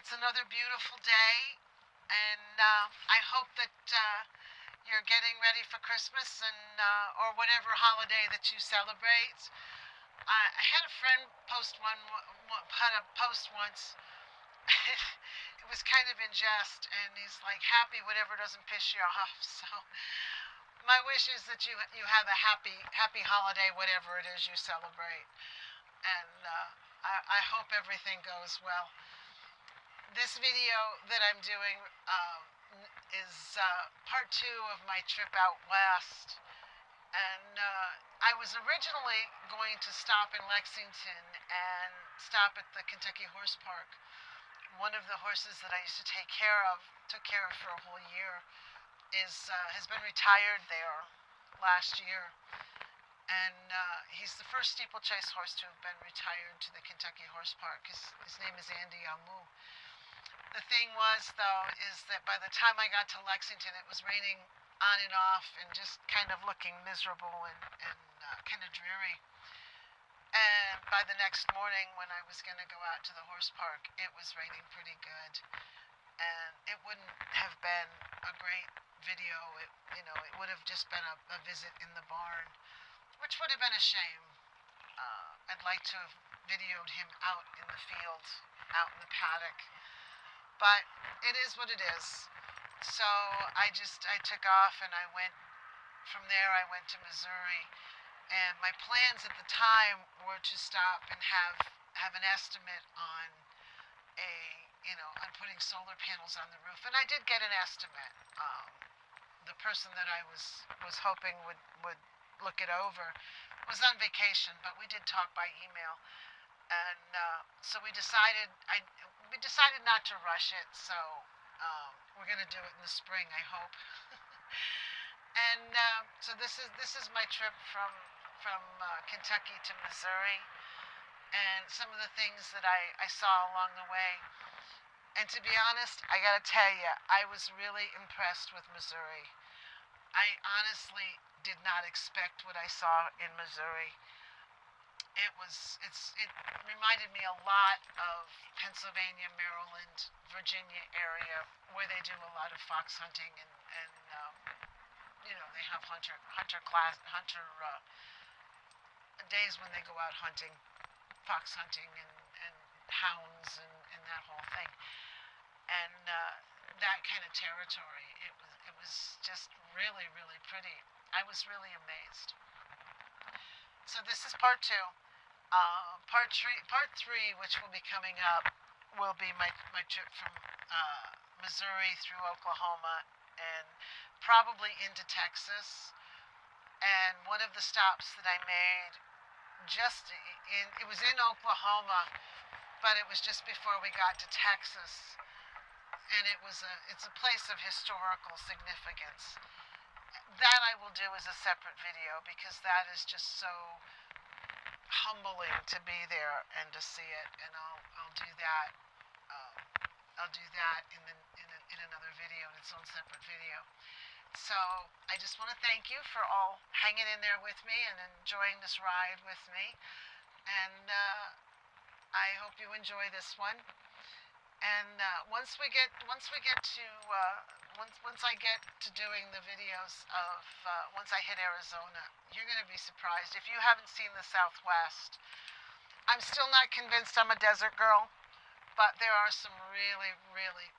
It's another beautiful day, and I hope that you're getting ready for Christmas and or whatever holiday that you celebrate. I had a friend put a post once. It was kind of in jest, and he's like, "Happy whatever doesn't piss you off." So my wish is that you have a happy holiday, whatever it is you celebrate, and I hope everything goes well. This video that I'm doing is part two of my trip out west. And I was originally going to stop in Lexington and stop at the Kentucky Horse Park. One of the horses that I used to took care of for a whole year, has been retired there last year. And he's the first steeplechase horse to have been retired to the Kentucky Horse Park. His name is Andy Amu. The thing was, though, is that by the time I got to Lexington, it was raining on and off and just kind of looking miserable and kind of dreary. And by the next morning, when I was going to go out to the horse park, it was raining pretty good. And it wouldn't have been a great video. It would have just been a visit in the barn, which would have been a shame. I'd like to have videoed him out in the field, out in the paddock. But it is what it is. So I took off, and from there I went to Missouri. And my plans at the time were to stop and have an estimate on on putting solar panels on the roof. And I did get an estimate. The person that I was hoping would look it over was on vacation, but we did talk by email. And so we decided not to rush it. So we're going to do it in the spring, I hope. And so this is my trip from Kentucky to Missouri, and some of the things that I saw along the way. And to be honest, I got to tell you, I was really impressed with Missouri. I honestly did not expect what I saw in Missouri. It reminded me a lot of Pennsylvania, Maryland, Virginia area, where they do a lot of fox hunting, and they have hunter days when they go out hunting, fox hunting and hounds and that whole thing, and that kind of territory. It was just really, really pretty. I was really amazed. So this is part two. Part three, which will be coming up, will be my trip from Missouri through Oklahoma and probably into Texas. And one of the stops that I made it was in Oklahoma, but it was just before we got to Texas. And it's a place of historical significance. That I will do as a separate video, because that is just so humbling to be there and to see it. And I'll do that. I'll do that in another video, in its own separate video. So I just want to thank you for all hanging in there with me and enjoying this ride with me. And I hope you enjoy this one. And once I get to doing the videos of once I hit Arizona, you're going to be surprised. If you haven't seen the Southwest, I'm still not convinced I'm a desert girl, but there are some really, really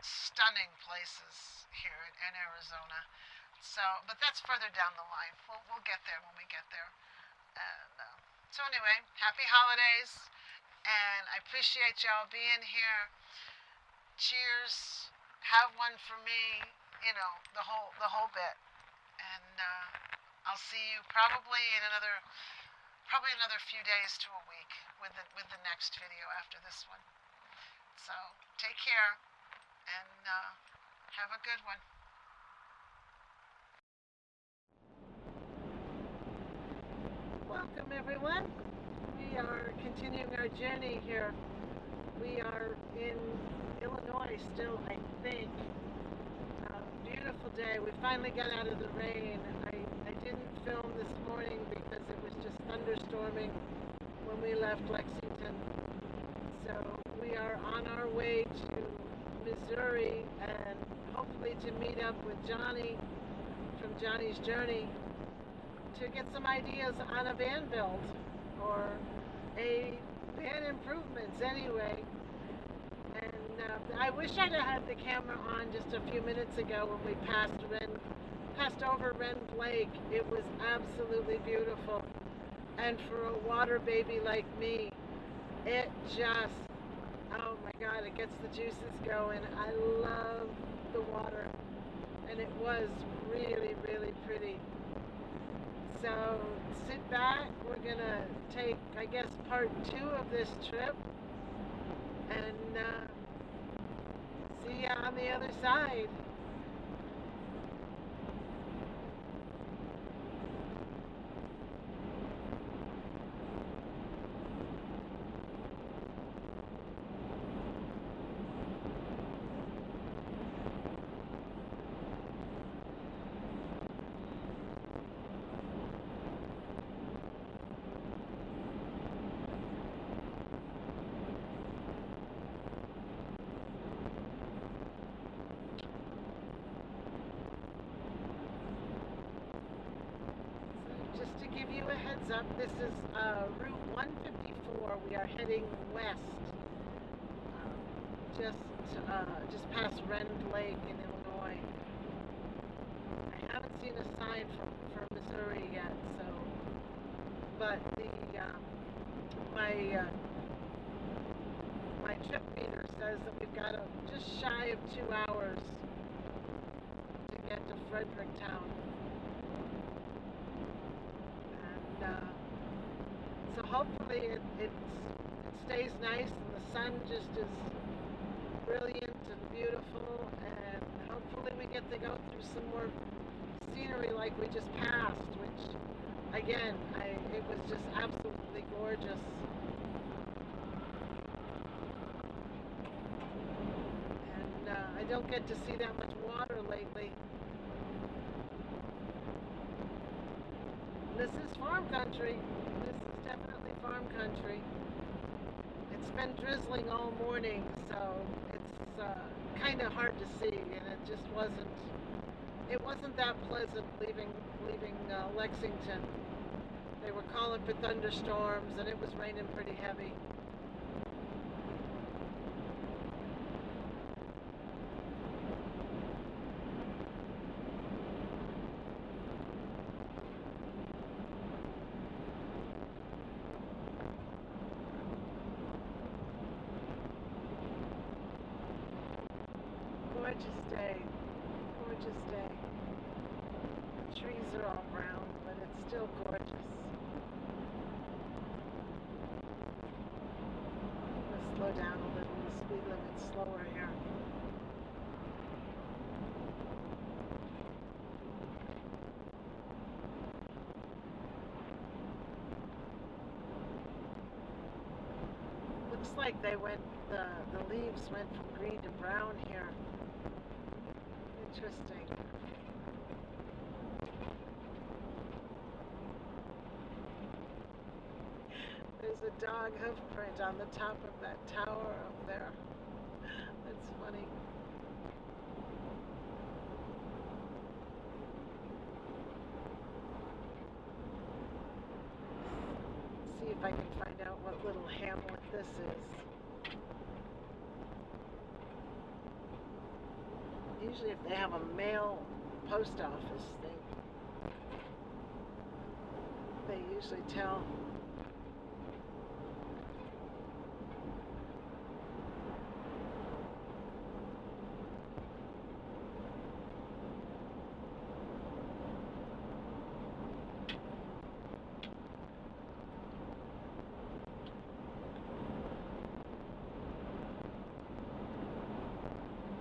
stunning places here in Arizona. So, but that's further down the line. We'll get there when we get there. And so anyway, happy holidays, and I appreciate y'all being here. Cheers. Have one for me. The whole bit. And I'll see you probably another few days to a week with the next video after this one. So take care, and have a good one. Welcome, everyone. We are continuing our journey here. We are in Illinois still, I think. Beautiful day. We finally got out of the rain. I didn't film this morning because it was just thunderstorming when we left Lexington. So we are on our way to Missouri and hopefully to meet up with Johnny from Johnny's Journey to get some ideas on a van build or a van improvements anyway. And I wish I'd have had the camera on just a few minutes ago when we passed over Wren Lake. It was absolutely beautiful. And for a water baby like me, it just, oh my God, it gets the juices going. I love the water. And it was really, really pretty. So sit back. We're gonna take, I guess, part 2 of this trip. And see ya on the other side. Just to give you a heads up, this is Route 154. We are heading west, just past Wren Lake in Illinois. I haven't seen a sign for Missouri yet, so, but my trip meter says that we've got just shy of 2 hours to get to Fredericktown. So hopefully it stays nice and the sun just is brilliant and beautiful, and hopefully we get to go through some more scenery like we just passed, which again, it was just absolutely gorgeous. And I don't get to see that much water lately. This is farm country. This is definitely farm country. It's been drizzling all morning, so it's kind of hard to see, and it wasn't that pleasant leaving Lexington. They were calling for thunderstorms, and it was raining pretty heavy. Gorgeous day. Gorgeous day. The trees are all brown, but it's still gorgeous. Let's slow down a little. The speed limit's slower here. Looks like the leaves went from green to brown here. Interesting. There's a dog hoof print on the top of that tower up there. That's funny. See if I can find out what little hamlet this is. Usually if they have a mail post office, they usually tell.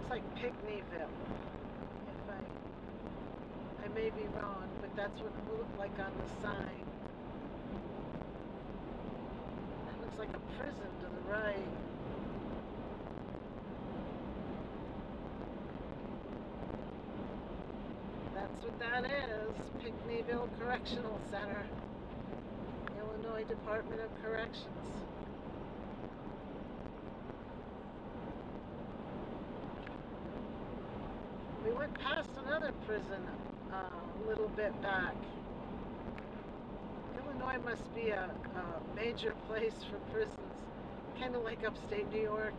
Like Pickneyville. I may be wrong, but that's what it looked like on the sign. That looks like a prison to the right. That's what that is. Pickneyville Correctional Center. Illinois Department of Corrections. went past another prison a little bit back. Illinois must be a major place for prisons, kind of like upstate New York.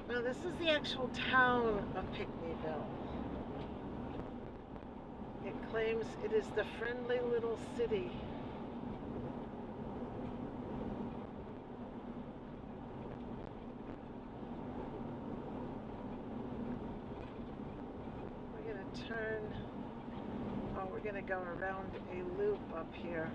Now this is the actual town of Pinckneyville. It claims it is the friendly little city. We're going to turn, we're going to go around a loop up here.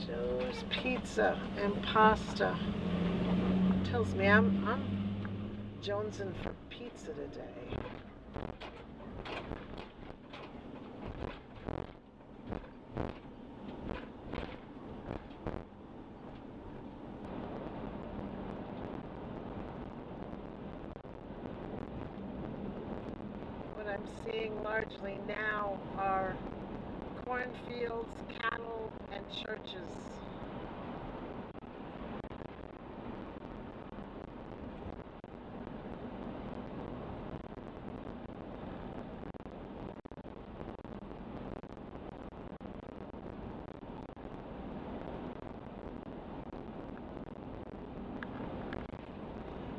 Joe's Pizza and Pasta tells me I'm jonesing for pizza today. What I'm seeing largely now are cornfields, cattle, and churches.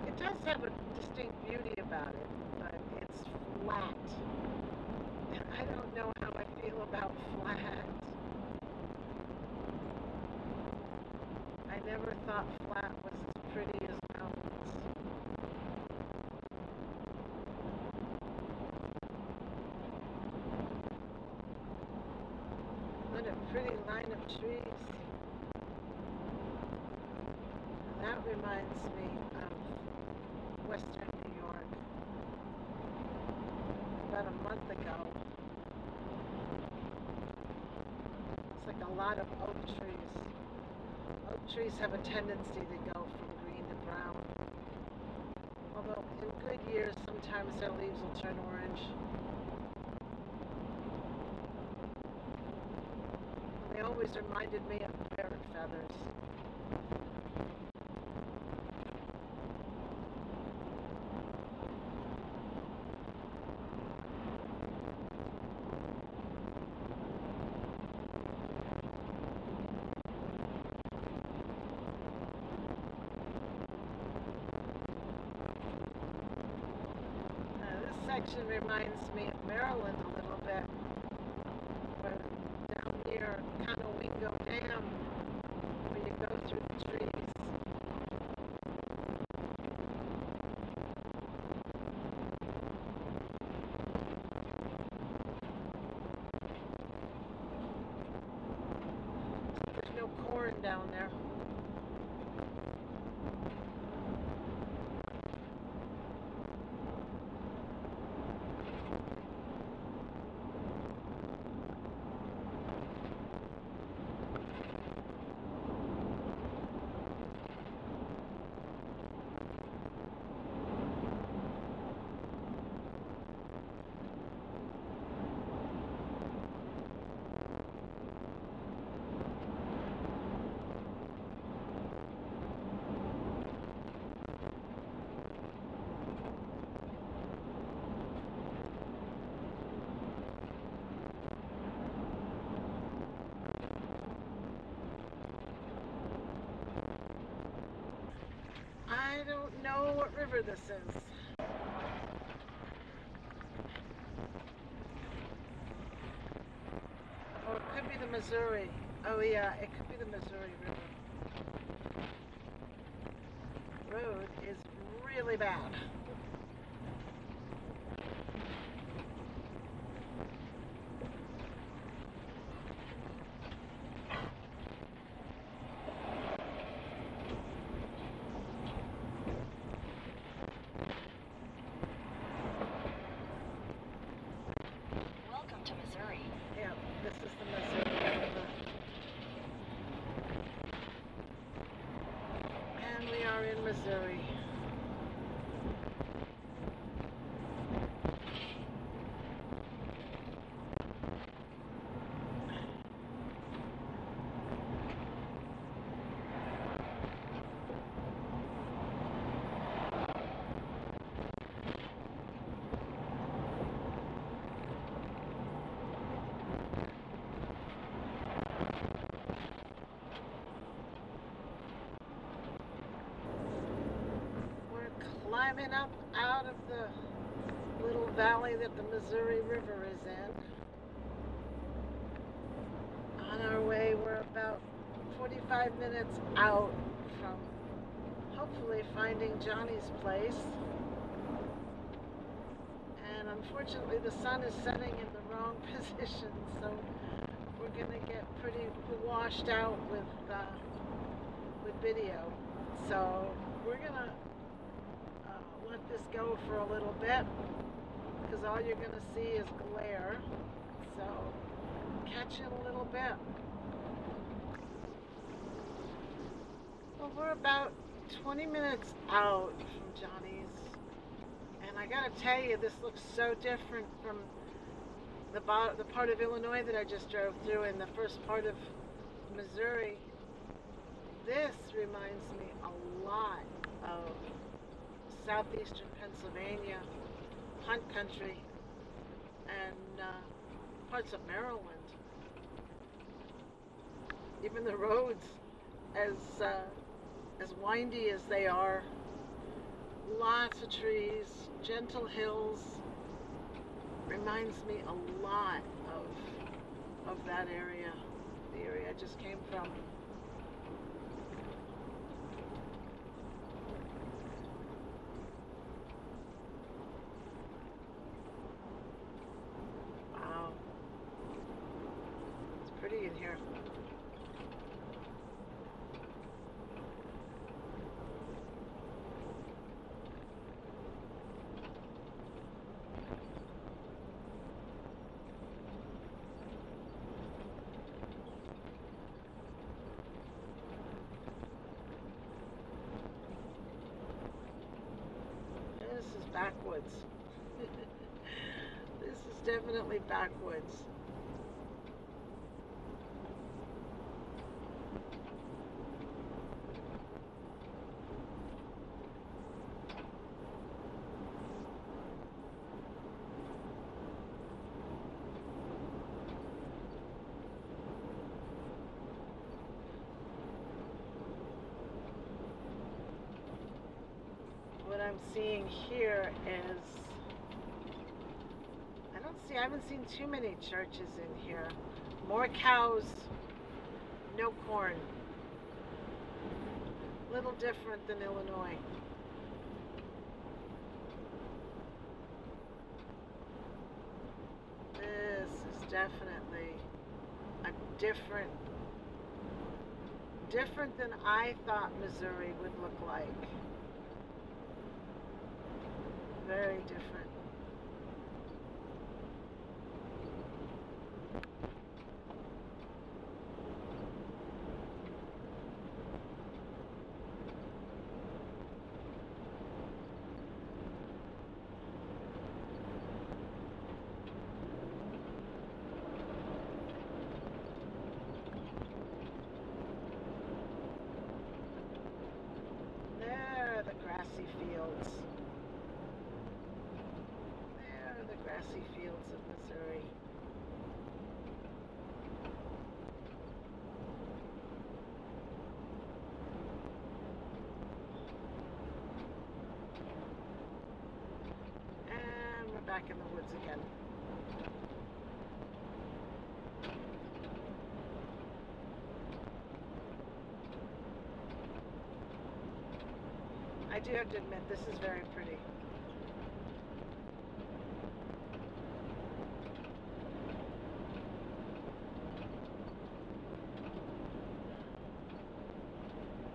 It does have a distinct beauty about it, but it's flat. I don't know how I feel about flat. I never thought flat was as pretty as mountains. What a pretty line of trees. That reminds me of Western New York. About a month ago, it's like a lot of oak trees. Oak trees have a tendency to go from green to brown. Although in good years, sometimes their leaves will turn orange. They always reminded me of parrot feathers. Section reminds me of Maryland a little bit. But down near Conowingo Dam, where you go through the trees. There's no corn down there. know what river this is. Or it could be the Missouri. Oh yeah, it could be the Missouri River. Road is really bad. Welcome to Missouri. Yeah, this is the Missouri River. And we are in Missouri. Climbing up out of the little valley that the Missouri River is in. On our way, we're about 45 minutes out from hopefully finding Johnny's place. And unfortunately the sun is setting in the wrong position, so we're gonna get pretty washed out with video. So we're gonna let this go for a little bit, because all you're going to see is glare. So catch it a little bit. Well, we're about 20 minutes out from Johnny's, and I gotta tell you, this looks so different from the part of Illinois that I just drove through and the first part of Missouri. This reminds me a lot of southeastern Pennsylvania, hunt country, and parts of Maryland. Even the roads, as windy as they are, lots of trees, gentle hills, reminds me a lot of that area, the area I just came from. Pretty in here. This is backwoods. This is definitely backwoods. What I'm seeing here is, I haven't seen too many churches in here. More cows, no corn. Little different than Illinois. This is definitely a different than I thought Missouri would look like. Very different. There are the grassy fields. Grassy fields of Missouri. woods again. I do have to admit, this is very pretty.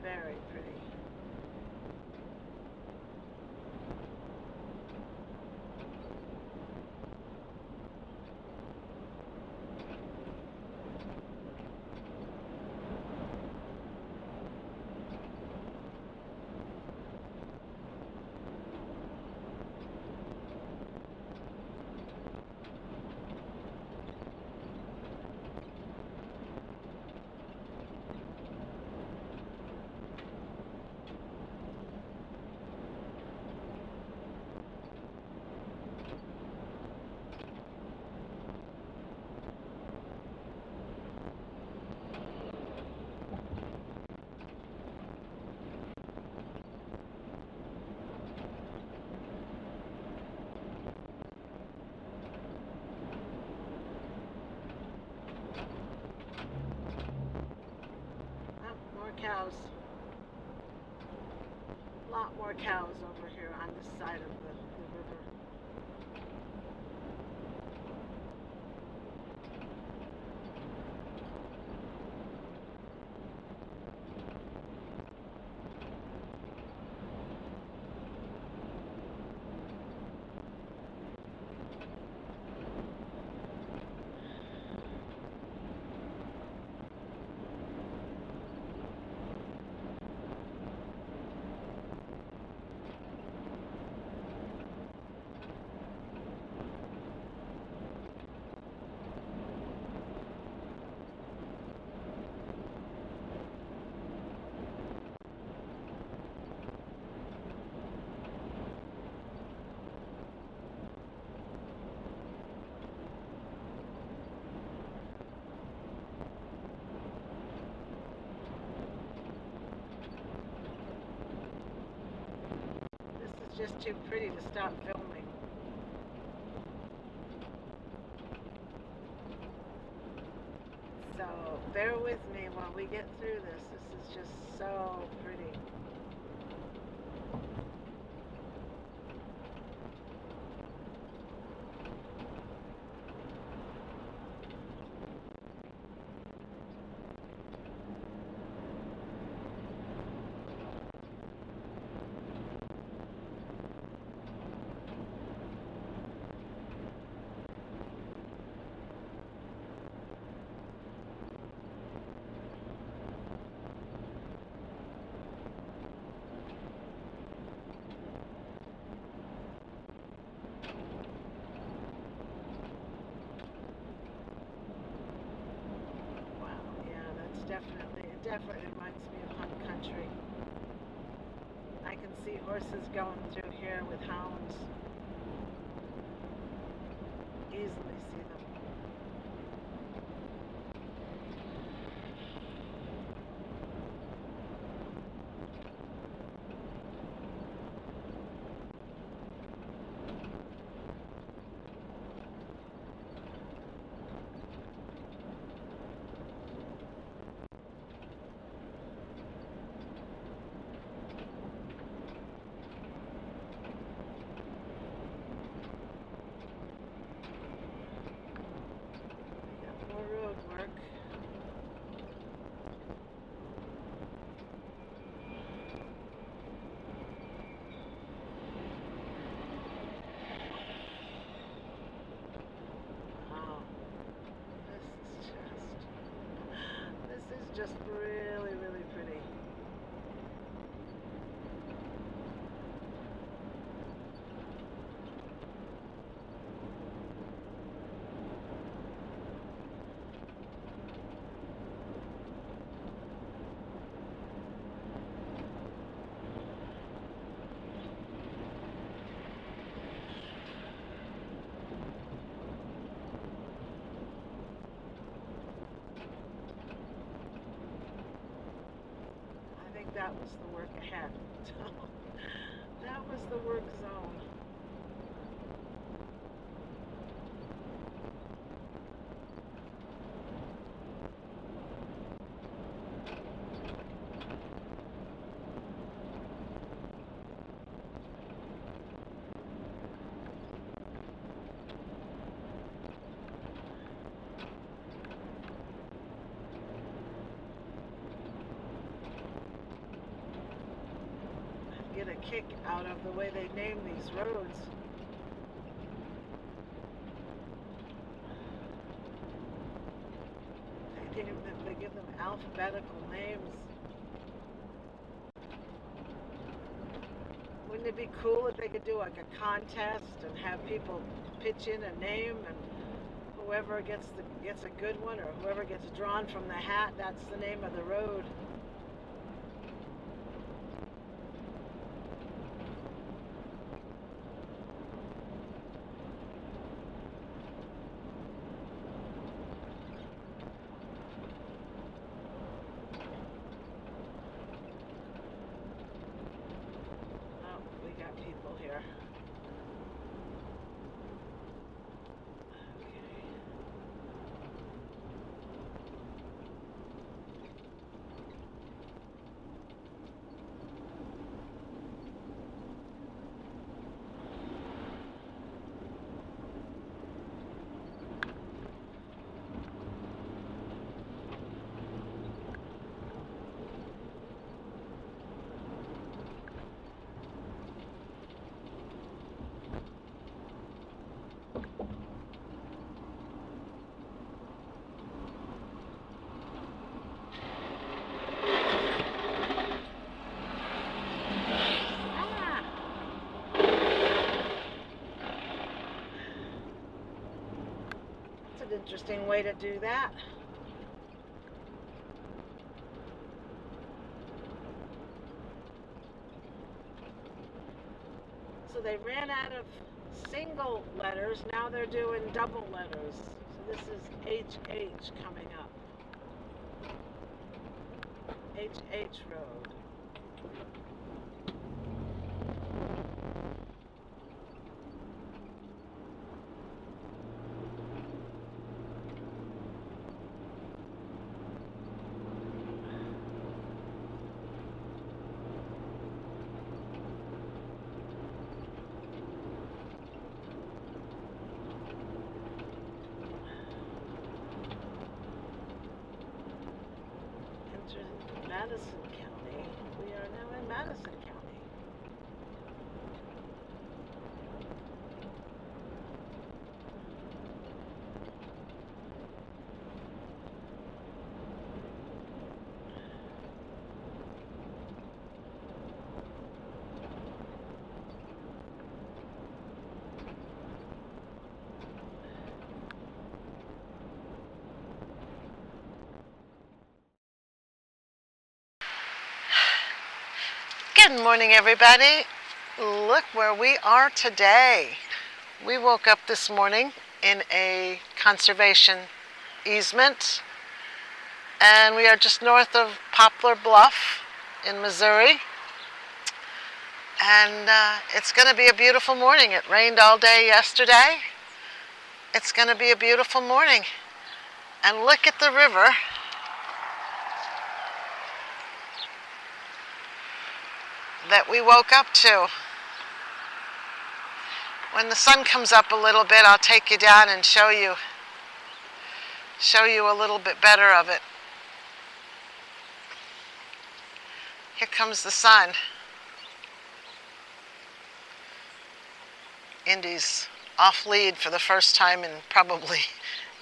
Very pretty. Cows. A lot more cows over here on this side of the river. Just too pretty to stop filming. So bear with me while we get through this. This is just so pretty. It definitely reminds me of Hunt Country. I can see horses going through here with hounds. Easily see them. Work. Wow. This is just really, really pretty. That was the work ahead. That was the work zone. kick out of the way they name these roads. They give them alphabetical names. Wouldn't it be cool if they could do like a contest and have people pitch in a name, and whoever gets a good one, or whoever gets drawn from the hat, that's the name of the road. People here. Interesting way to do that. So they ran out of single letters, now they're doing double letters. So this is HH coming up. HH Road. Madison County. We are now in Madison County. Good morning, everybody. Look where we are today. We woke up this morning in a conservation easement, and we are just north of Poplar Bluff in Missouri. And it's going to be a beautiful morning. It rained all day yesterday. It's going to be a beautiful morning. And look at the river. That we woke up to. When the sun comes up a little bit, I'll take you down and show you a little bit better of it. Here comes the sun. Indy's off lead for the first time in probably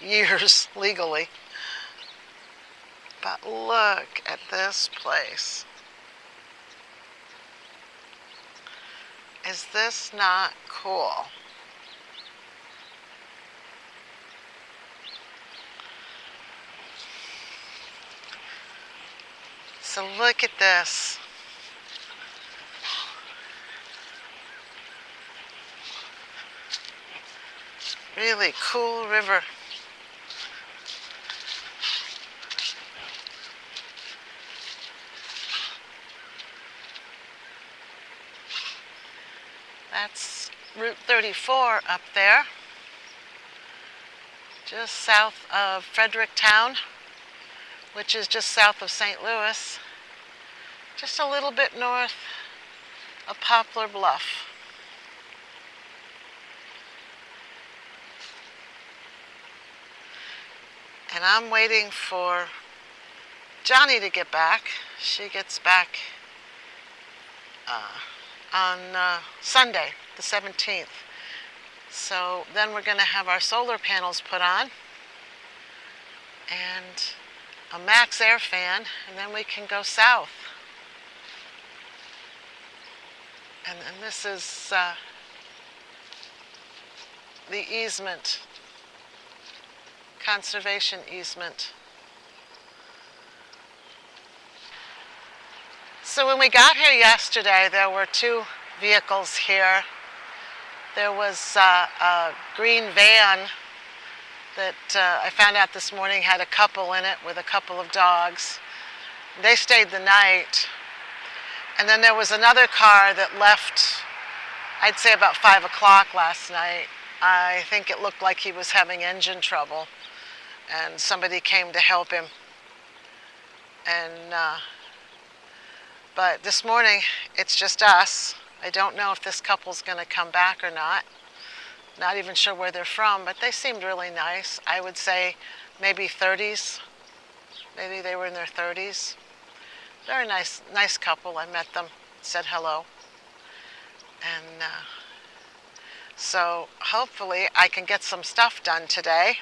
years legally. But look at this place. Is this not cool? So look at this. Really cool river. That's Route 34 up there, just south of Fredericktown, which is just south of St. Louis, just a little bit north of Poplar Bluff. And I'm waiting for Johnny to get back. She gets back on Sunday, the 17th. So then we're going to have our solar panels put on and a max air fan, and then we can go south. And this is the easement, conservation easement. So when we got here yesterday, there were two vehicles here. There was a green van that I found out this morning had a couple in it with a couple of dogs. They stayed the night. And then there was another car that left, I'd say about 5 o'clock last night. I think it looked like he was having engine trouble, and somebody came to help him. And but this morning, it's just us. I don't know if this couple's going to come back or not. Not even sure where they're from, but they seemed really nice. I would say maybe 30s. Maybe they were in their 30s. Very nice couple. I met them, said hello. And so hopefully I can get some stuff done today.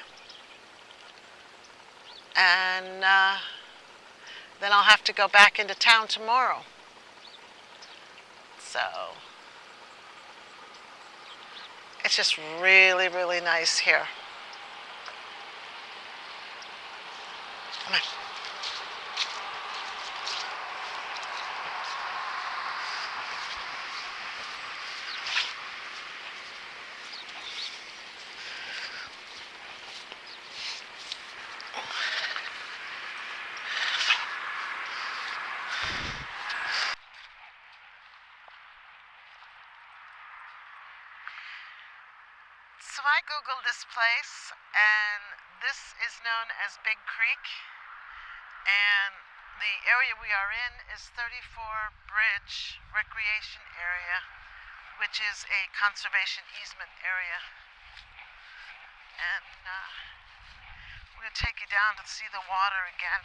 And then I'll have to go back into town tomorrow. So it's just really, really nice here. Come on. So I googled this place, and this is known as Big Creek, and the area we are in is 34 Bridge Recreation Area, which is a conservation easement area. And we're going to take you down to see the water again.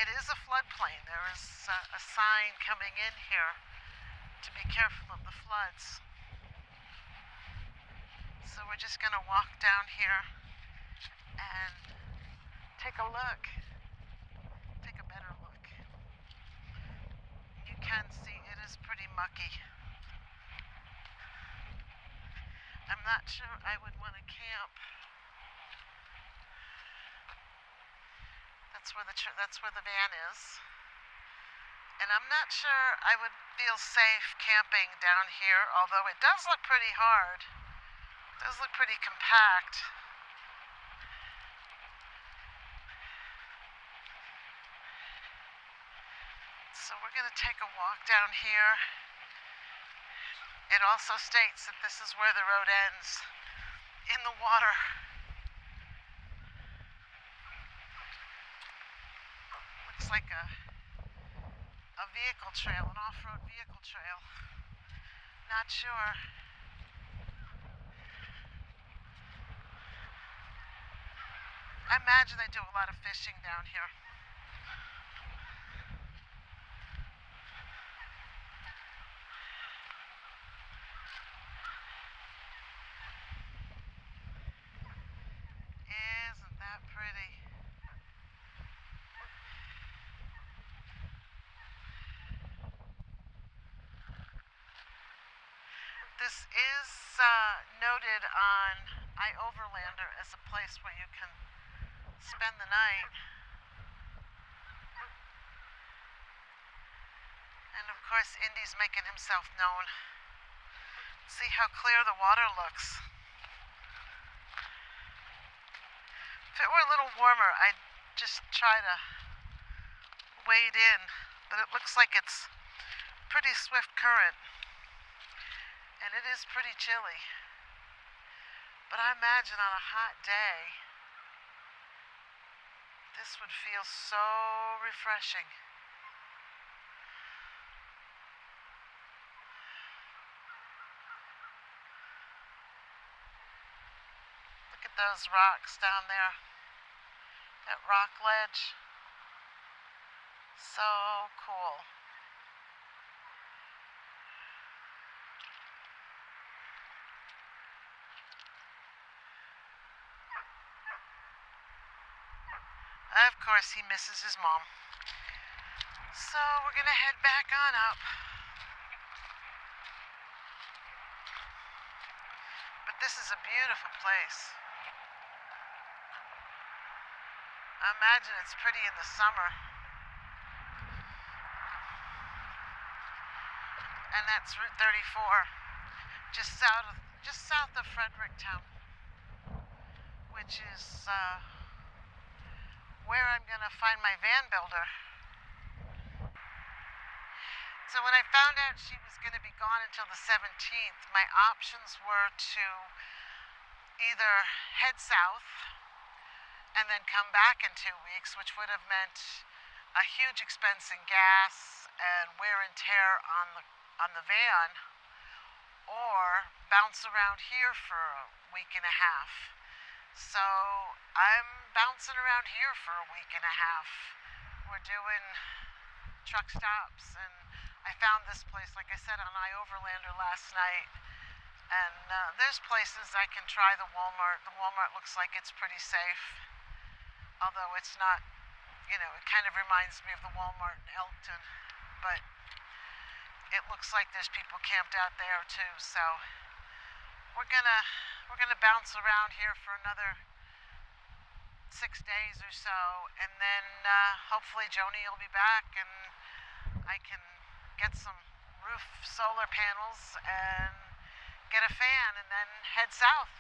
It is a floodplain. There is a sign coming in here to be careful of the floods. So we're just going to walk down here and take a look, take a better look. You can see it is pretty mucky. I'm not sure I would want to camp. That's where the van is. And I'm not sure I would feel safe camping down here, although it does look pretty hard. It does look pretty compact. So we're going to take a walk down here. It also states that this is where the road ends, in the water. Looks like a vehicle trail, an off-road vehicle trail. Not sure. I imagine they do a lot of fishing down here. Isn't that pretty? This is noted on iOverlander as a place where you can spend the night. And of course, Indy's making himself known. See how clear the water looks. If it were a little warmer, I'd just try to wade in, but it looks like it's pretty swift current. And it is pretty chilly. But I imagine on a hot day, this would feel so refreshing. Look at those rocks down there. That rock ledge. So cool. of course, he misses his mom. So we're going to head back on up. But this is a beautiful place. I imagine it's pretty in the summer. And that's Route 34, just south of Fredericktown, which is where I'm going to find my van builder. So when I found out she was going to be gone until the 17th, my options were to either head south and then come back in 2 weeks, which would have meant a huge expense in gas and wear and tear on the van, or bounce around here for a week and a half. So I'm bouncing around here for a week and a half. We're doing truck stops, and I found this place, like I said, on iOverlander last night. And there's places I can try the Walmart. The Walmart looks like it's pretty safe, although it's not, it kind of reminds me of the Walmart in Elkton. But it looks like there's people camped out there too. So we're gonna bounce around here for another 6 days or so, and then hopefully Joni will be back and I can get some roof solar panels and get a fan, and then head south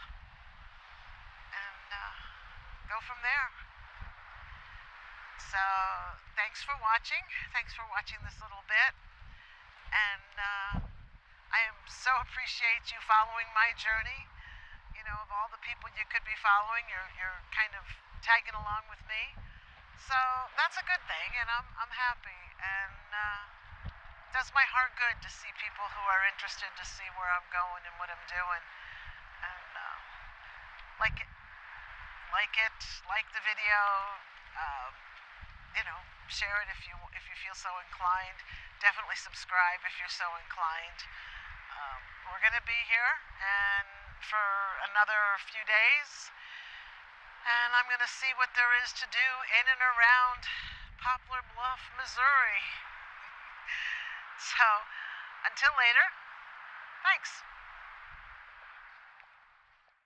and go from there. So thanks for watching. Thanks for watching this little bit, and I so appreciate you following my journey. Of all the people you could be following, you're kind of tagging along with me. So that's a good thing, and I'm happy, and does my heart good to see people who are interested to see where I'm going and what I'm doing. And like the video, share it if you feel so inclined. Definitely subscribe if you're so inclined. We're gonna be here and for another few days, and I'm gonna see what there is to do in and around Poplar Bluff, Missouri. So until later, thanks.